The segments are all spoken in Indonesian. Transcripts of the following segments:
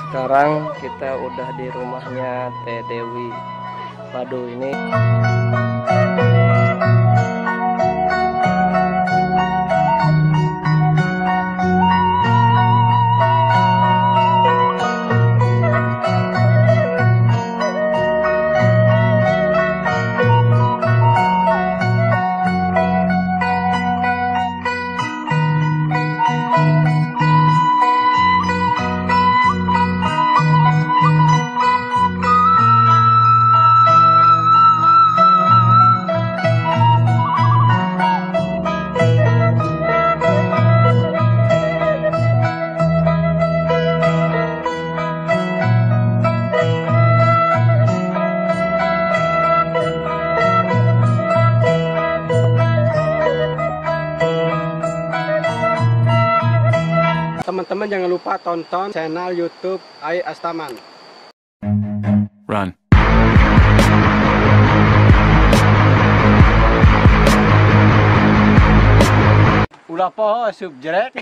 Sekarang kita udah di rumahnya Teh Dewi. Waduh, ini teman-teman jangan lupa tonton channel YouTube Ai Astaman. Run. Ulah poho subjek.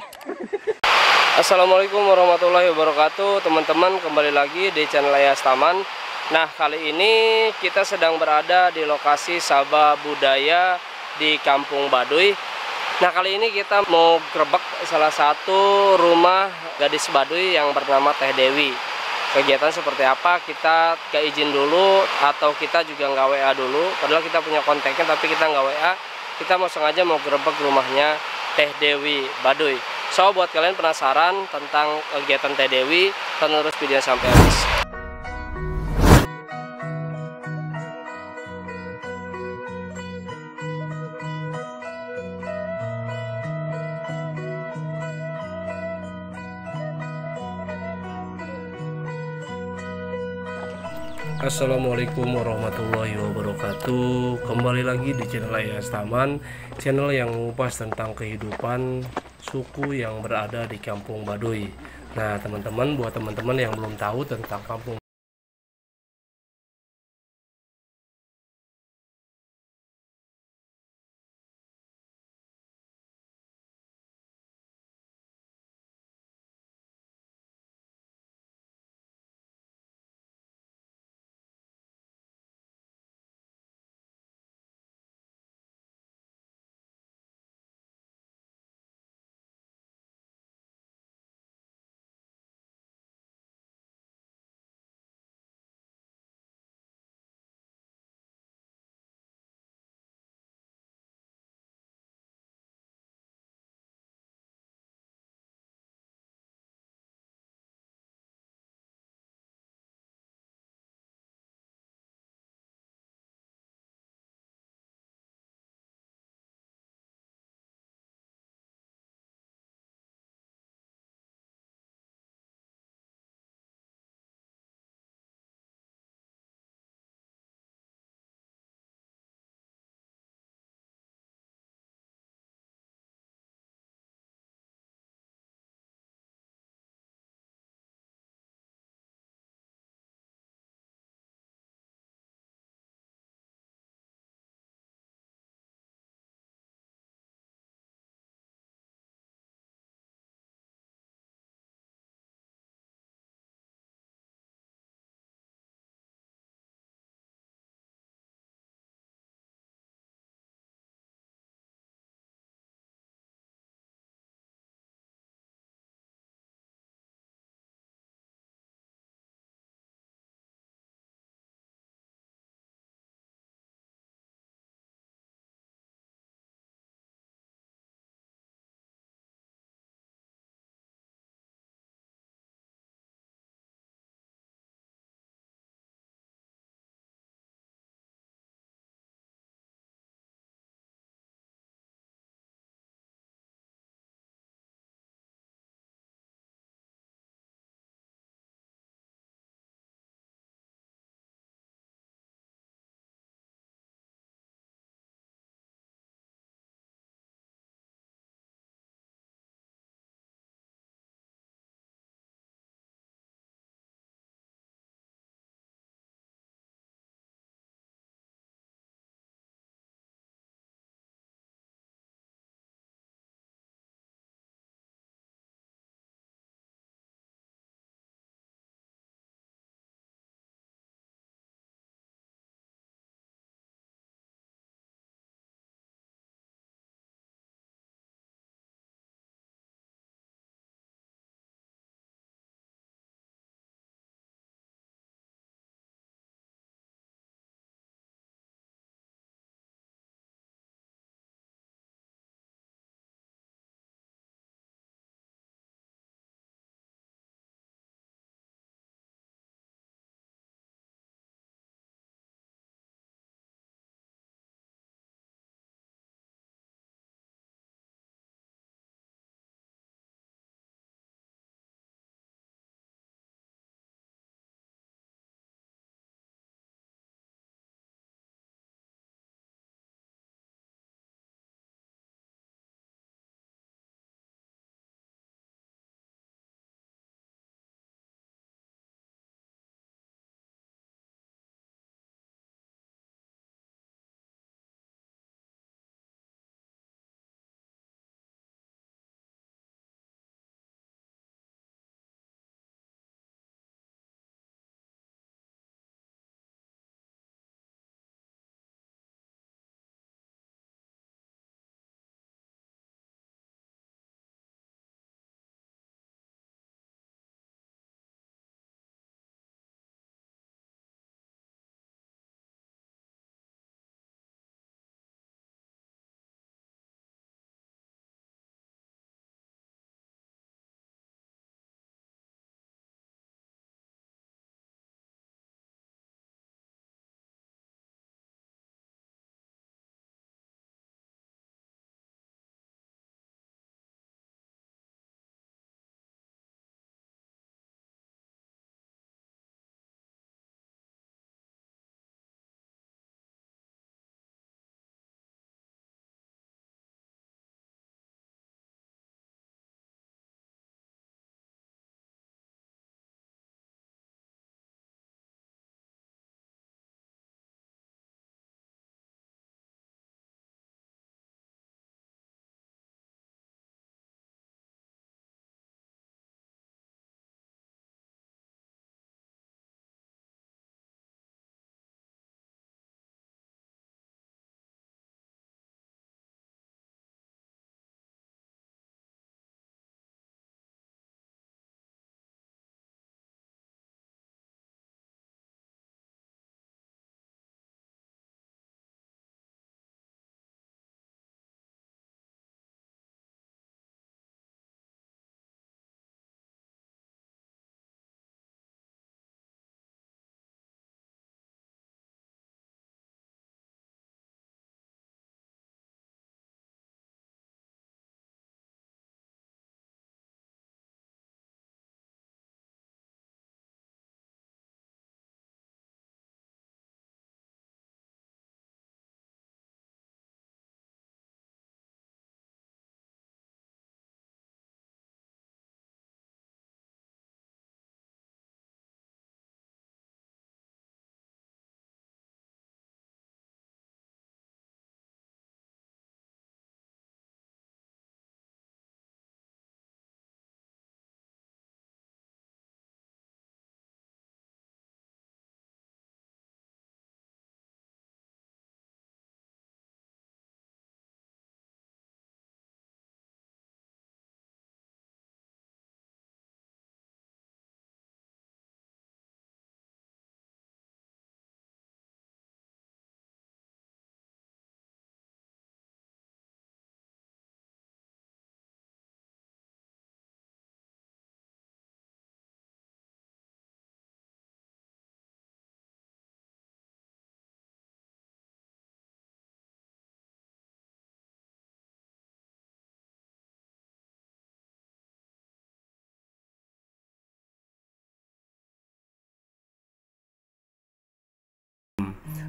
Assalamualaikum warahmatullahi wabarakatuh, teman-teman, kembali lagi di channel Ai Astaman. Nah, kali ini kita sedang berada di lokasi Sabah Budaya di Kampung Baduy. Nah, kali ini kita mau grebek salah satu rumah gadis Baduy yang bernama Teh Dewi. Kegiatan seperti apa kita gak izin dulu, atau kita juga nggak WA dulu. Padahal kita punya kontaknya tapi kita nggak WA. Kita mau sengaja mau grebek rumahnya Teh Dewi Baduy. So, buat kalian penasaran tentang kegiatan Teh Dewi, tonton terus video sampai habis. Assalamualaikum warahmatullahi wabarakatuh. Kembali lagi di channel Ai Astaman, channel yang mengupas tentang kehidupan suku yang berada di Kampung Baduy. Nah, teman-teman, buat teman-teman yang belum tahu tentang Kampung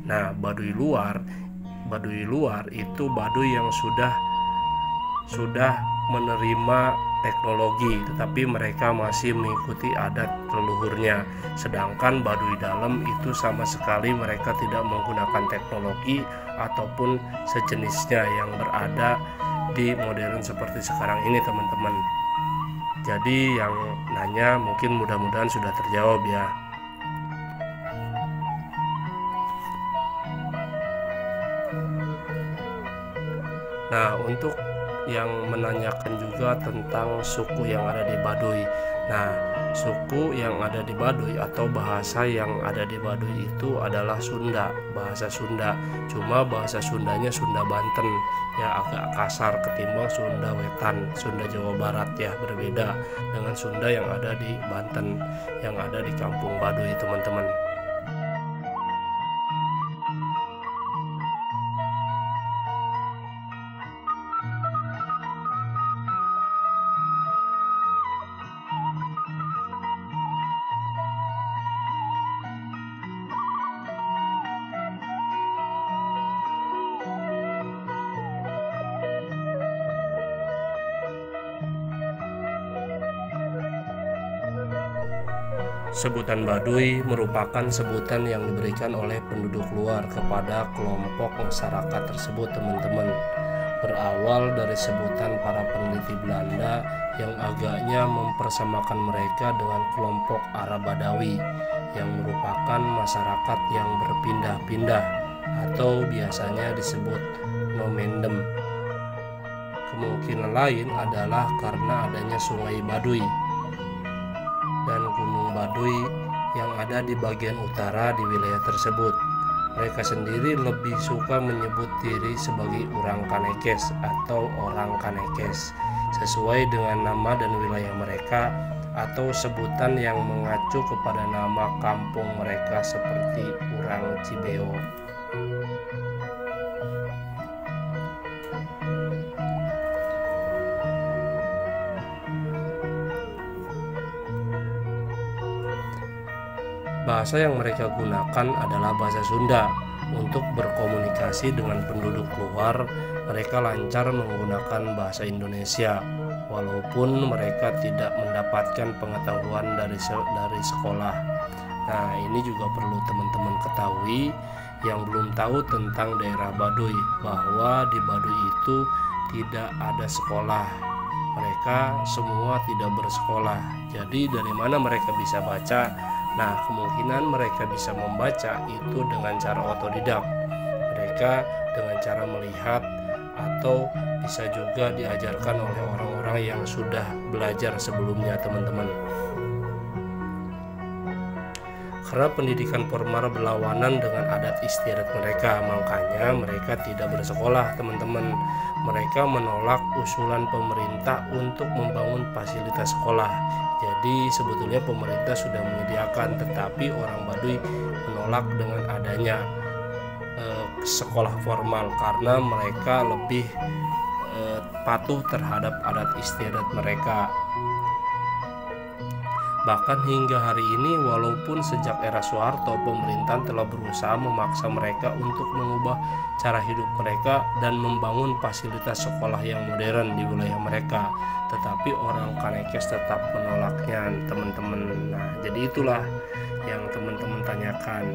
Nah, Baduy luar itu Baduy yang sudah menerima teknologi, tetapi mereka masih mengikuti adat leluhurnya. Sedangkan Baduy dalam itu sama sekali mereka tidak menggunakan teknologi ataupun sejenisnya yang berada di modern seperti sekarang ini, teman-teman. Jadi yang nanya mungkin mudah-mudahan sudah terjawab ya. Nah, untuk yang menanyakan juga tentang suku yang ada di Baduy. Nah, suku yang ada di Baduy atau bahasa yang ada di Baduy itu adalah Sunda, bahasa Sunda. Cuma bahasa Sundanya Sunda Banten, ya agak kasar ketimbang Sunda Wetan, Sunda Jawa Barat ya, berbeda dengan Sunda yang ada di Banten, yang ada di Kampung Baduy, teman-teman. Sebutan Baduy merupakan sebutan yang diberikan oleh penduduk luar kepada kelompok masyarakat tersebut, teman-teman. Berawal dari sebutan para peneliti Belanda yang agaknya mempersamakan mereka dengan kelompok Arab Badawi yang merupakan masyarakat yang berpindah-pindah atau biasanya disebut nomendem. Kemungkinan lain adalah karena adanya Sungai Baduy dan Gunung Baduy yang ada di bagian utara di wilayah tersebut. Mereka sendiri lebih suka menyebut diri sebagai orang Kanekes atau orang Kanekes sesuai dengan nama dan wilayah mereka, atau sebutan yang mengacu kepada nama kampung mereka seperti orang Cibeo. Bahasa yang mereka gunakan adalah bahasa Sunda. Untuk berkomunikasi dengan penduduk luar, mereka lancar menggunakan bahasa Indonesia, walaupun mereka tidak mendapatkan pengetahuan dari sekolah. Nah, ini juga perlu teman-teman ketahui yang belum tahu tentang daerah Baduy, bahwa di Baduy itu tidak ada sekolah. Mereka semua tidak bersekolah. Jadi dari mana mereka bisa baca? Nah, kemungkinan mereka bisa membaca itu dengan cara otodidak. Mereka dengan cara melihat atau bisa juga diajarkan oleh orang-orang yang sudah belajar sebelumnya, teman-teman. Karena pendidikan formal berlawanan dengan adat istiadat mereka, makanya mereka tidak bersekolah, teman-teman. Mereka menolak usulan pemerintah untuk membangun fasilitas sekolah. Jadi sebetulnya pemerintah sudah menyediakan, tetapi orang Baduy menolak dengan adanya sekolah formal karena mereka lebih patuh terhadap adat istiadat mereka. Bahkan hingga hari ini, walaupun sejak era Soeharto pemerintah telah berusaha memaksa mereka untuk mengubah cara hidup mereka dan membangun fasilitas sekolah yang modern di wilayah mereka, tetapi orang Kanekes tetap menolaknya, teman-teman. Nah, jadi itulah yang teman-teman tanyakan.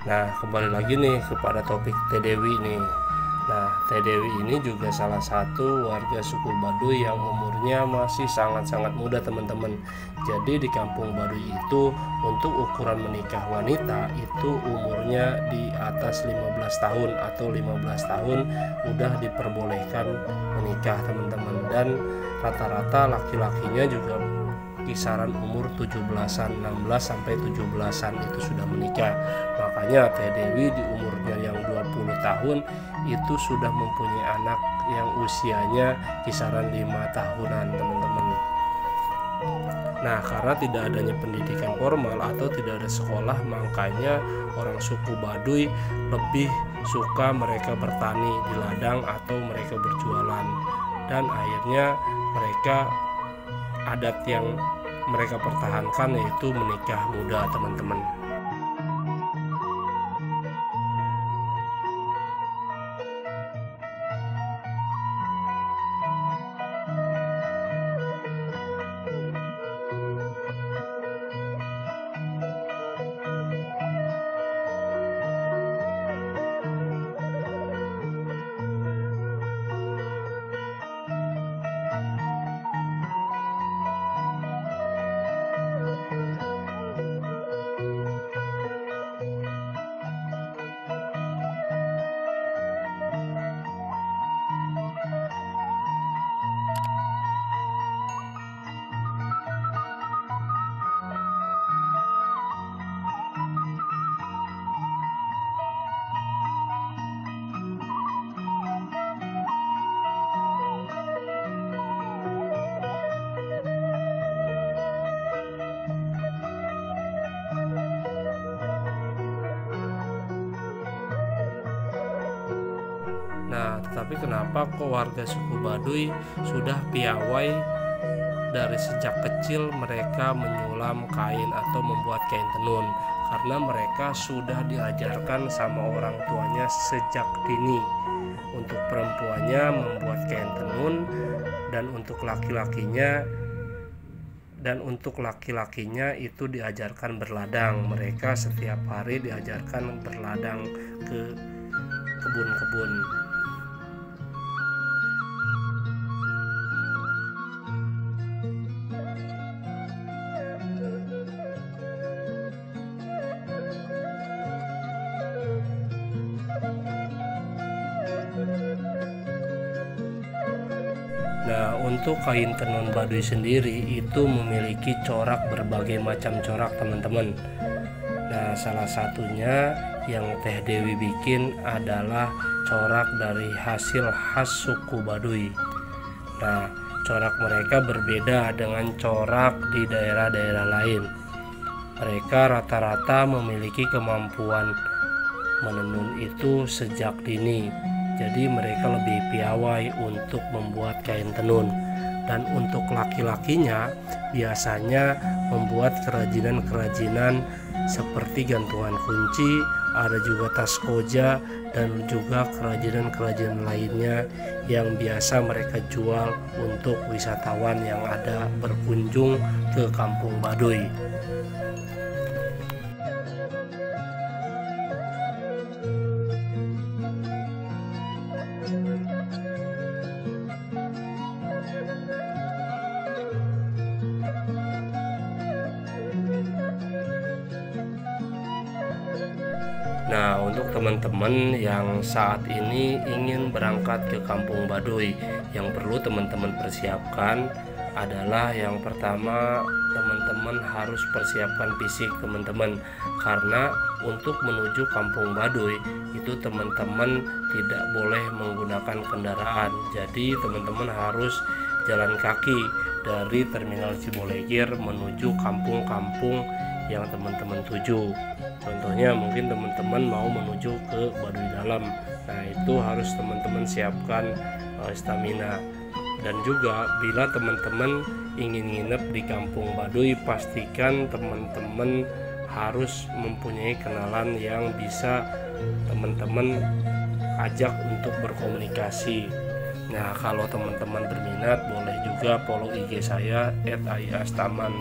Nah, kembali lagi nih kepada topik Teh Dewi nih. Nah, Teh Dewi ini juga salah satu warga suku Baduy yang umurnya masih sangat-sangat muda, teman-teman. Jadi di Kampung Baduy itu untuk ukuran menikah wanita itu umurnya di atas 15 tahun atau 15 tahun udah diperbolehkan menikah, teman-teman. Dan rata-rata laki-lakinya juga kisaran umur 17-an, 16 sampai 17-an itu sudah menikah. Makanya Teh Dewi di umurnya yang 20 tahun itu sudah mempunyai anak yang usianya kisaran 5 tahunan, teman-teman. Nah, karena tidak adanya pendidikan formal atau tidak ada sekolah, makanya orang suku Baduy lebih suka mereka bertani di ladang atau mereka berjualan. Dan akhirnya mereka adat yang mereka pertahankan yaitu menikah muda, teman-teman. Nah, tetapi kenapa kok warga suku Baduy sudah piawai dari sejak kecil mereka menyulam kain atau membuat kain tenun? Karena mereka sudah diajarkan sama orang tuanya sejak dini. Untuk perempuannya membuat kain tenun, dan untuk laki-lakinya itu diajarkan berladang. Mereka setiap hari diajarkan berladang ke kebun-kebun. Nah, untuk kain tenun Baduy sendiri itu memiliki corak, berbagai macam corak, teman-teman. Nah, salah satunya yang Teh Dewi bikin adalah corak dari hasil khas suku Baduy. Nah, corak mereka berbeda dengan corak di daerah-daerah lain. Mereka rata-rata memiliki kemampuan menenun itu sejak dini. Jadi mereka lebih piawai untuk membuat kain tenun. Dan untuk laki-lakinya biasanya membuat kerajinan-kerajinan seperti gantungan kunci, ada juga tas koja, dan juga kerajinan-kerajinan lainnya yang biasa mereka jual untuk wisatawan yang ada berkunjung ke Kampung Baduy. Nah, untuk teman-teman yang saat ini ingin berangkat ke Kampung Baduy, yang perlu teman-teman persiapkan adalah yang pertama, teman-teman harus persiapkan fisik teman-teman. Karena untuk menuju Kampung Baduy itu teman-teman tidak boleh menggunakan kendaraan. Jadi teman-teman harus jalan kaki dari Terminal Cibolegir menuju kampung-kampung yang teman-teman tuju. Contohnya mungkin teman-teman mau menuju ke Baduy Dalam. Nah, itu harus teman-teman siapkan stamina. Dan juga bila teman-teman ingin nginep di Kampung Baduy, pastikan teman-teman harus mempunyai kenalan yang bisa teman-teman ajak untuk berkomunikasi. Nah, kalau teman-teman berminat boleh juga follow IG saya @aiastaman.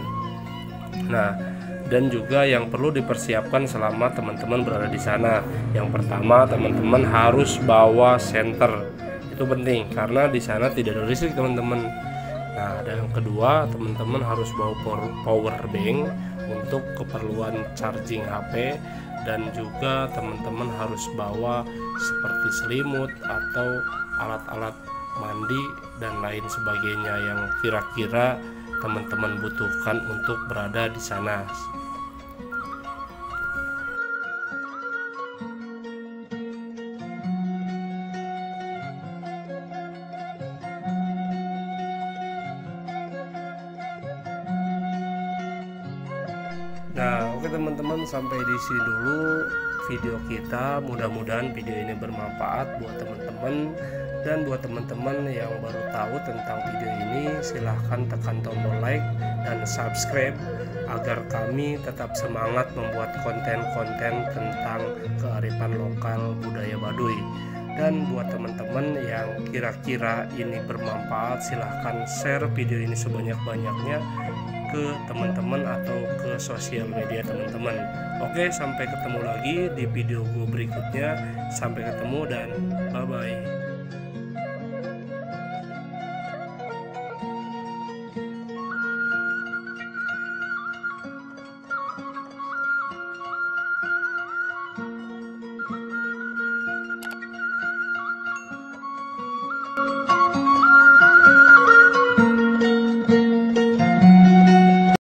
Nah, dan juga yang perlu dipersiapkan selama teman-teman berada di sana. Yang pertama, teman-teman harus bawa senter. Itu penting karena di sana tidak ada listrik, teman-teman. Nah, dan yang kedua, teman-teman harus bawa power bank untuk keperluan charging HP, dan juga teman-teman harus bawa seperti selimut atau alat-alat mandi dan lain sebagainya yang kira-kira teman-teman butuhkan untuk berada di sana. Nah, oke teman-teman, sampai di sini dulu video kita. Mudah-mudahan video ini bermanfaat buat teman-teman. Dan buat teman-teman yang baru tahu tentang video ini, silahkan tekan tombol like dan subscribe agar kami tetap semangat membuat konten-konten tentang kearifan lokal budaya Baduy. Dan buat teman-teman yang kira-kira ini bermanfaat, silahkan share video ini sebanyak-banyaknya ke teman-teman atau ke sosial media teman-teman. Oke, sampai ketemu lagi di video gue berikutnya. Sampai ketemu dan bye-bye.